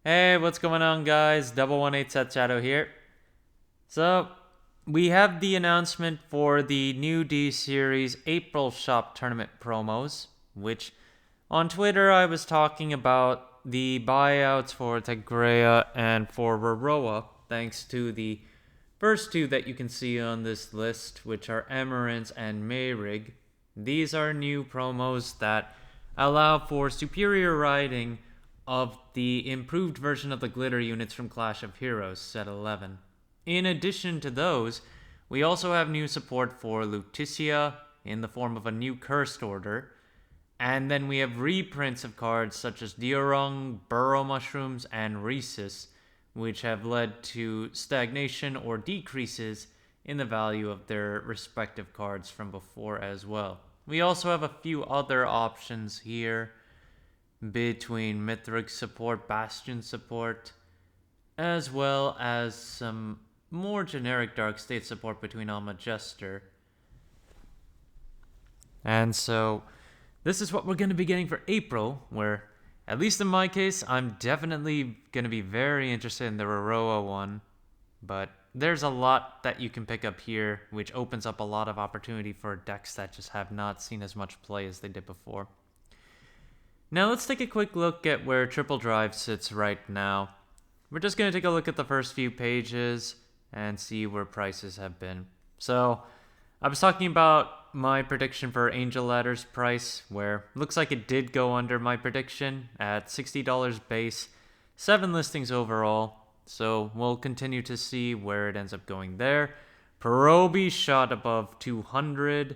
Hey, what's going on, guys? Double 18 Set Shadow here. So, we have the announcement for the new D Series April Shop Tournament promos, which on Twitter I was talking about the buyouts for Tegrea and for Roroa, thanks to the first two that you can see on this list, which are Emerance and Mayrig. These are new promos that allow for superior riding of the improved version of the glitter units from Clash of Heroes set 11. In addition to those, we also have new support for Lutetia in the form of a new Cursed Order, and then we have reprints of cards such as Diorung, Burrow Mushrooms, and Rhesus, which have led to stagnation or decreases in the value of their respective cards from before as well. We also have a few other options here between Mithril support, Bastion support, as well as some more generic Dark State support between Alma Jester. And so, this is what we're going to be getting for April, where, at least in my case, I'm definitely going to be very interested in the Roroa one. But there's a lot that you can pick up here, which opens up a lot of opportunity for decks that just have not seen as much play as they did before. Now let's take a quick look at where Triple Drive sits right now. We're just going to take a look at the first few pages and see where prices have been. So, I was talking about my prediction for Angel Ladder's price, where looks like it did go under my prediction at $60 base, 7 listings overall. So we'll continue to see where it ends up going there. Proba shot above 200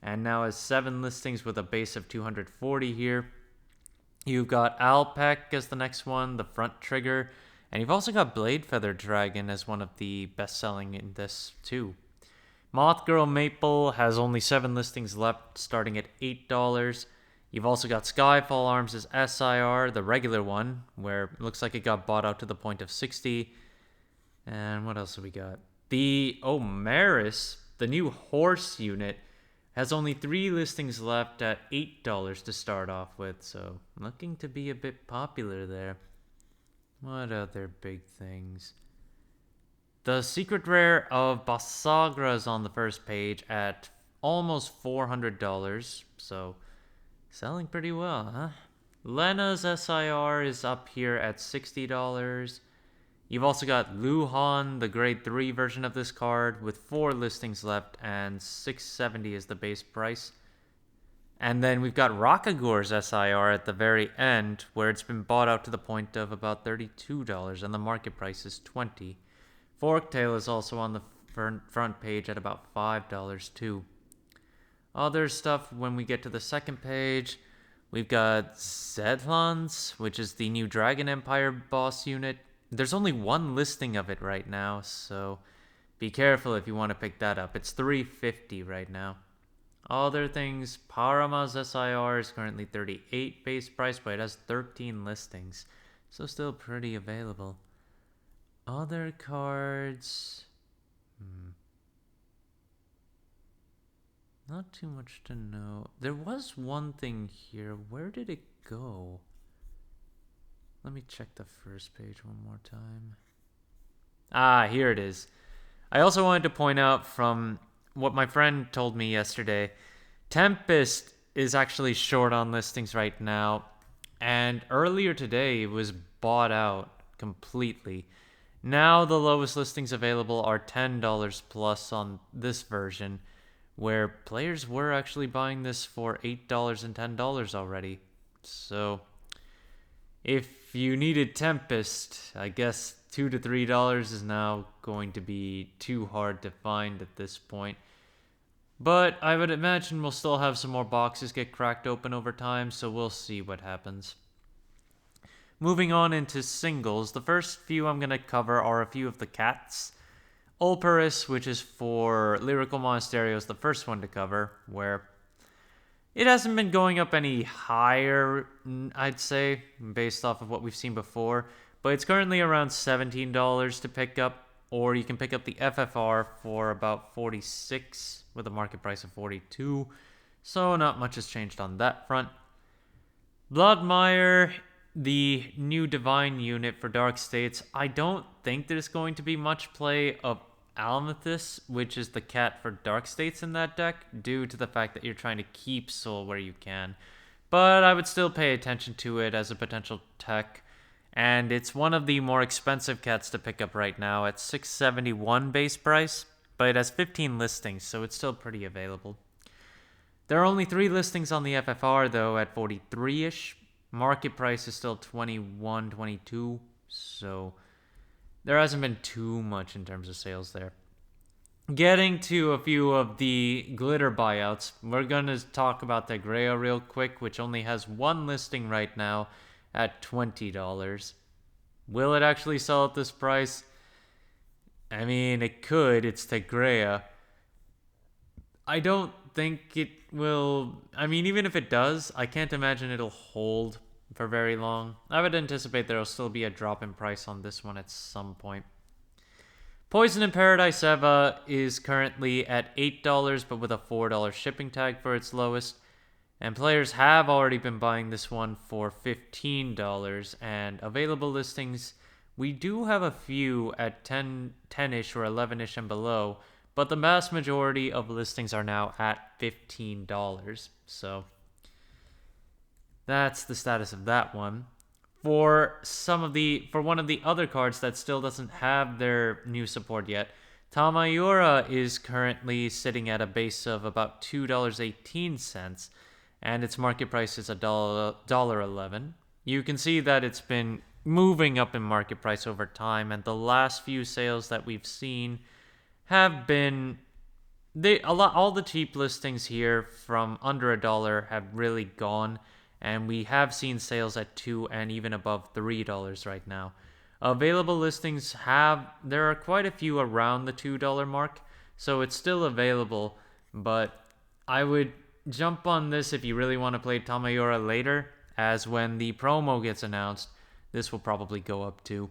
and now has 7 listings with a base of 240 here. You've got Alpec as the next one, the front trigger, and you've also got Blade Feather Dragon as one of the best-selling in this too. Moth Girl Maple has only 7 listings left, starting at $8. You've also got Skyfall Arms as SIR, the regular one, where it looks like it got bought out to the point of 60. And what else have we got? The Maris, the new horse unit, has only 3 listings left at $8 to start off with, so looking to be a bit popular there. What other big things? The secret rare of Basagra is on the first page at almost $400, so selling pretty well, huh? Lena's SIR is up here at $60. You've also got Luhan, the grade 3 version of this card, with 4 listings left, and $670 is the base price. And then we've got Rockagor's SIR at the very end, where it's been bought out to the point of about $32, and the market price is $20. Forktail is also on the front page at about $5 too. Other stuff when we get to the second page, we've got Zedlans, which is the new Dragon Empire boss unit. There's only 1 listing of it right now, so be careful if you want to pick that up. It's $350 right now. Other things, Parama's SIR is currently $38 base price, but it has 13 listings, so still pretty available. Other cards, not too much to know. There was one thing here. Where did it go? Let me check the first page one more time. Ah, here it is. I also wanted to point out from what my friend told me yesterday, Tempest is actually short on listings right now, and earlier today it was bought out completely. Now the lowest listings available are $10 plus on this version, where players were actually buying this for $8 and $10 already. So if you needed Tempest, I guess $2 to $3 is now going to be too hard to find at this point. But I would imagine we'll still have some more boxes get cracked open over time, so we'll see what happens. Moving on into singles, the first few I'm going to cover are a few of the cats. Ulperis, which is for Lyrical Monasterio, is the first one to cover, where it hasn't been going up any higher, I'd say, based off of what we've seen before, but it's currently around $17 to pick up, or you can pick up the FFR for about $46 with a market price of $42, so not much has changed on that front. Bloodmire the new Divine unit for Dark States, I don't think there's going to be much play of Almathus, which is the cat for Dark States in that deck, due to the fact that you're trying to keep Soul where you can. But I would still pay attention to it as a potential tech. And it's one of the more expensive cats to pick up right now at $671 base price, but it has 15 listings, so it's still pretty available. There are only 3 listings on the FFR though at 43-ish. Market price is still 21, 22, so there hasn't been too much in terms of sales there. Getting to a few of the glitter buyouts, we're going to talk about the Greya real quick, which only has 1 listing right now at $20. Will it actually sell at this price? I mean, it could. It's Tigreya. I don't think it will. I mean, even if it does, I can't imagine it'll hold for very long. I would anticipate there'll still be a drop in price on this one at some point. Poison in Paradise Eva is currently at $8, but with a $4 shipping tag for its lowest. And players have already been buying this one for $15. And available listings, we do have a few at 10-ish or 11-ish and below. But the vast majority of listings are now at $15. So that's the status of that one. For one of the other cards that still doesn't have their new support yet, Tamora is currently sitting at a base of about $2.18, and its market price is $1.11. You can see that it's been moving up in market price over time, and the last few sales that we've seen have been all the cheap listings here from under $1 have really gone, and we have seen sales at $2 and even above $3 right now. Available listings there are quite a few around the $2 mark, so it's still available, but I would jump on this if you really want to play Tamora later, as when the promo gets announced, this will probably go up too.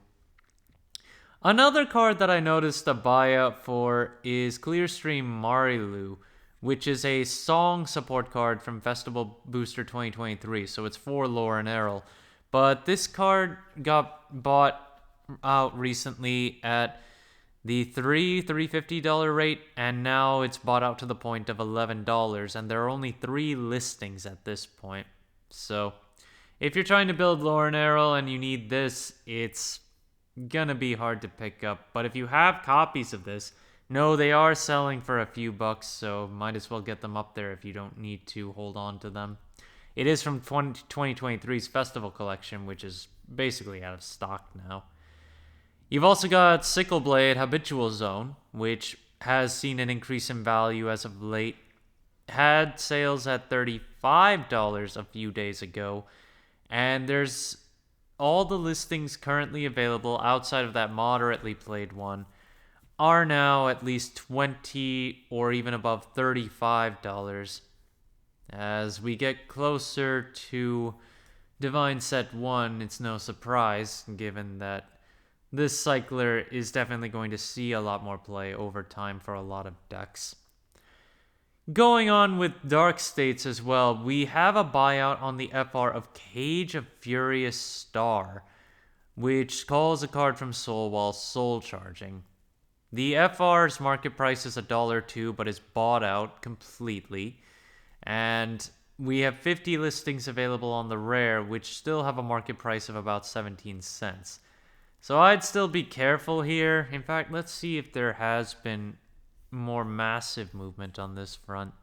Another card that I noticed a buyout for is Clearstream Marilu, which is a song support card from Festival Booster 2023, so it's for Lauren Errol. But this card got bought out recently at the $350 rate, and now it's bought out to the point of $11, and there are only 3 listings at this point. So if you're trying to build Lauren Errol and you need this, it's gonna be hard to pick up. But if you have copies of this, no, they are selling for a few bucks, so might as well get them up there if you don't need to hold on to them. It is from 2023's Festival Collection, which is basically out of stock now. You've also got Sickle Blade Habitual Zone, which has seen an increase in value as of late. Had sales at $35 a few days ago, and there's all the listings currently available outside of that moderately played one are now at least $20 or even above $35. As we get closer to Divine Set 1, it's no surprise, given that this cycler is definitely going to see a lot more play over time for a lot of decks. Going on with Dark States as well, we have a buyout on the FR of Cage of Furious Star, which calls a card from Soul while soul charging. The FR's market price is $1.02, but is bought out completely. And we have 50 listings available on the rare, which still have a market price of about 17 cents. So I'd still be careful here. In fact, let's see if there has been more massive movement on this front.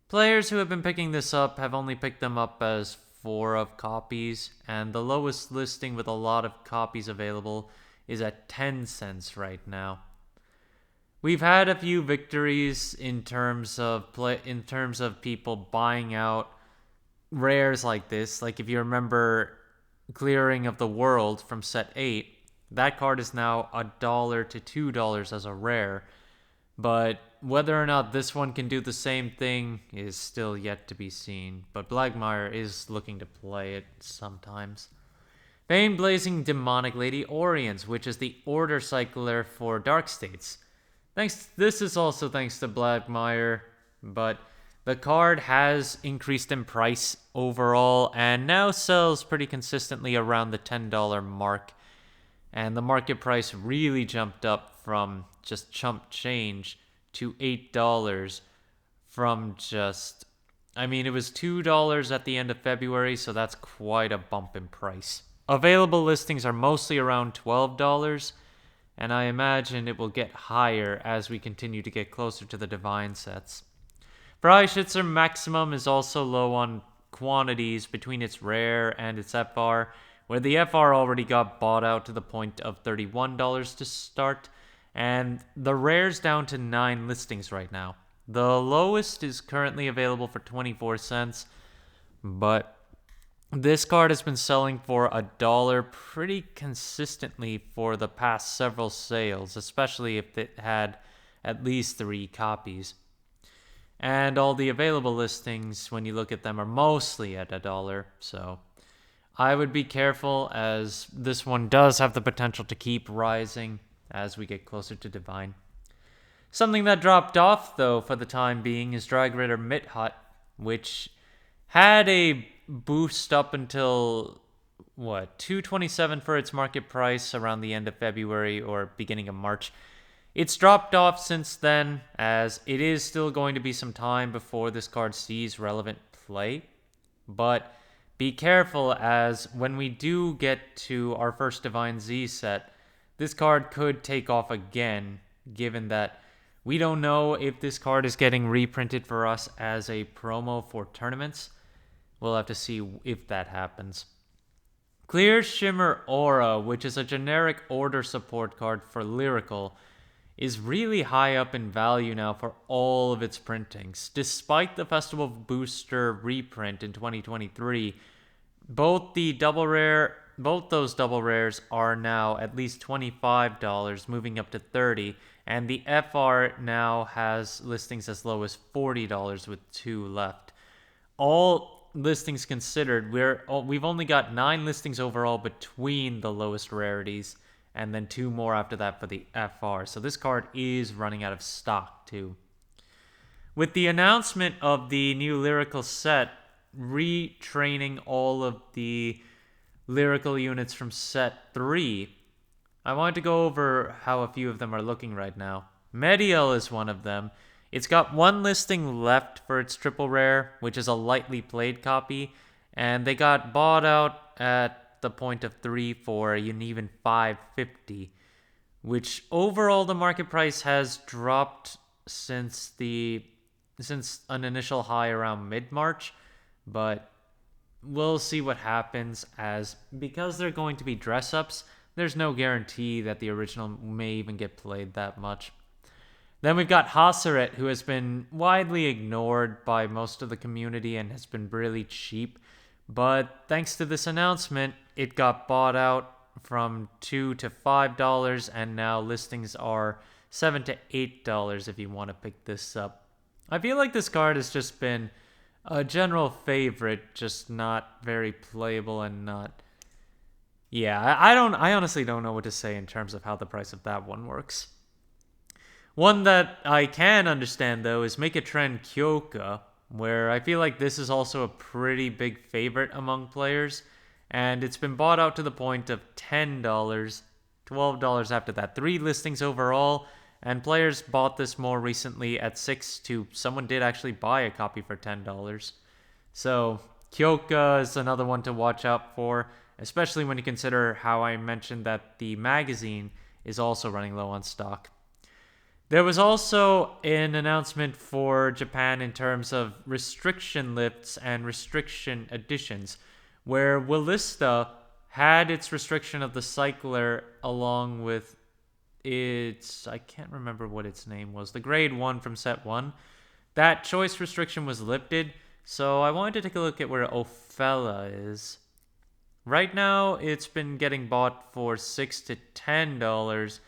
Players who have been picking this up have only picked them up as 4 of copies, and the lowest listing with a lot of copies available is at 10 cents right now. We've had a few victories in terms of people buying out rares like this. Like if you remember Clearing of the World from set 8, that card is now $1 to $2 as a rare. But whether or not this one can do the same thing is still yet to be seen. But Bloodmire is looking to play it sometimes. Bane Blazing Demonic Lady Orans, which is the order cycler for Dark States. This is also thanks to Bloodmire, but The card has increased in price overall and now sells pretty consistently around the $10 mark. And the market price really jumped up from just chump change to $8 from just, it was $2 at the end of February, so that's quite a bump in price. Available listings are mostly around $12, and I imagine it will get higher as we continue to get closer to the Divine sets. Freischützer Maximum is also low on quantities between its rare and its FR, where the FR already got bought out to the point of $31 to start, and the rare's down to 9 listings right now. The lowest is currently available for 24 cents, but this card has been selling for $1 pretty consistently for the past several sales, especially if it had at least 3 copies. And all the available listings, when you look at them, are mostly at $1, so I would be careful, as this one does have the potential to keep rising as we get closer to Divine. Something that dropped off, though, for the time being is Riter MIT Hot, which had a boost up until, $2.27 for its market price around the end of February or beginning of March. It's dropped off since then, as it is still going to be some time before this card sees relevant play. But be careful, as when we do get to our first Divine Z set, this card could take off again, given that we don't know if this card is getting reprinted for us as a promo for tournaments. We'll have to see if that happens. Clear Shimmer Aura, which is a generic order support card for Lyrical, is really high up in value now for all of its printings. Despite the Festival Booster reprint in 2023, both those double rares are now at least $25, moving up to $30, and the FR now has listings as low as $40 with 2 left. All listings considered, we've only got 9 listings overall between the lowest rarities, and then 2 more after that for the FR. So this card is running out of stock too. With the announcement of the new Lyrical set, retraining all of the Lyrical units from set 3, I wanted to go over how a few of them are looking right now. Mediel is one of them. It's got 1 listing left for its triple rare, which is a lightly played copy, and they got bought out at the point of 3 for an even $5.50, which overall the market price has dropped since an initial high around mid-March, but we'll see what happens, as because they're going to be dress-ups, there's no guarantee that the original may even get played that much. Then we've got Hasseret, who has been widely ignored by most of the community and has been really cheap. But thanks to this announcement, it got bought out from $2 to $5, and now listings are $7 to $8 if you want to pick this up. I feel like this card has just been a general favorite, just not very playable and not... Yeah, I honestly don't know what to say in terms of how the price of that one works. One that I can understand, though, is Make a Trend Kyoka, where I feel like this is also a pretty big favorite among players, and it's been bought out to the point of $10, $12 after that. 3 listings overall, and players bought this more recently at 6 to someone did actually buy a copy for $10. So Kyoka is another one to watch out for, especially when you consider how I mentioned that the magazine is also running low on stock. There was also an announcement for Japan in terms of restriction lifts and restriction additions, where Willista had its restriction of the cycler along with its, I can't remember what its name was, the grade 1 from set 1. That choice restriction was lifted, so I wanted to take a look at where Ophelia is. Right now, it's been getting bought for $6 to $10,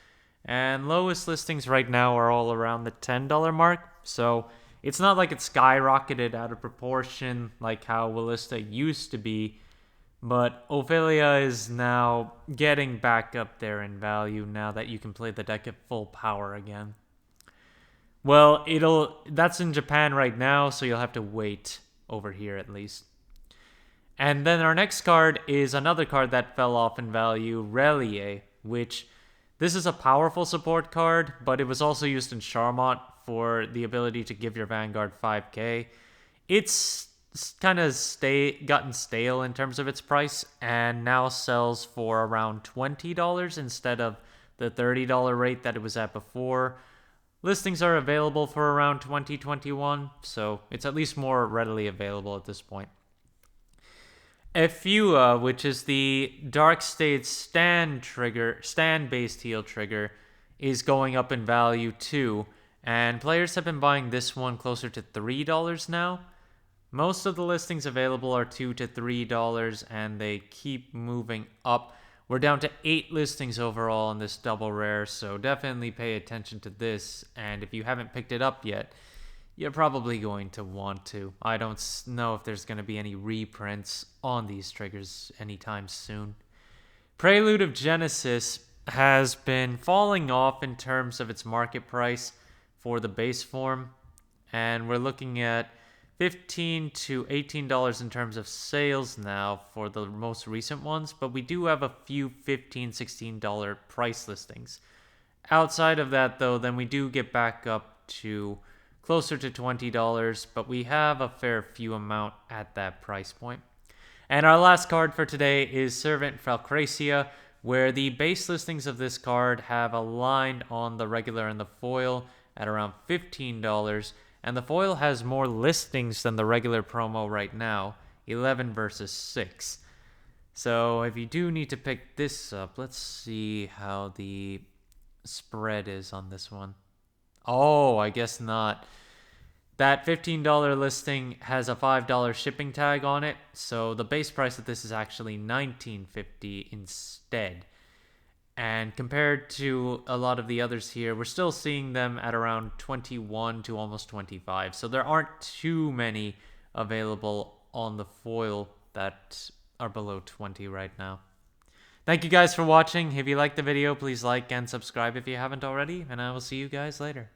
and lowest listings right now are all around the $10 mark, so it's not like it's skyrocketed out of proportion like how Willista used to be, but Ophelia is now getting back up there in value now that you can play the deck at full power again. Well, that's in Japan right now, so you'll have to wait over here at least. And then our next card is another card that fell off in value, Relie, which this is a powerful support card, but it was also used in Charmant for the ability to give your Vanguard 5k. It's kind of gotten stale in terms of its price and now sells for around $20 instead of the $30 rate that it was at before. Listings are available for around 2021, so it's at least more readily available at this point. Efua, which is the Dark State stand-based heal trigger, is going up in value too, and players have been buying this one closer to $3 now. Most of the listings available are $2 to $3, and they keep moving up. We're down to 8 listings overall in this double rare, so definitely pay attention to this, and if you haven't picked it up yet, you're probably going to want to. I don't know if there's going to be any reprints on these triggers anytime soon. Prelude of Genesis has been falling off in terms of its market price for the base form, and we're looking at $15 to $18 in terms of sales now for the most recent ones, but we do have a few $15, $16 price listings. Outside of that, though, then we do get back up to closer to $20, but we have a fair few amount at that price point. And our last card for today is Servant Falcracia, where the base listings of this card have aligned on the regular and the foil at around $15, and the foil has more listings than the regular promo right now, 11 versus 6. So if you do need to pick this up, let's see how the spread is on this one. Oh, I guess not. That $15 listing has a $5 shipping tag on it, so the base price of this is actually $19.50 instead. And compared to a lot of the others here, we're still seeing them at around 21 to almost 25. So there aren't too many available on the foil that are below 20 right now. Thank you guys for watching. If you liked the video, please like and subscribe if you haven't already, and I will see you guys later.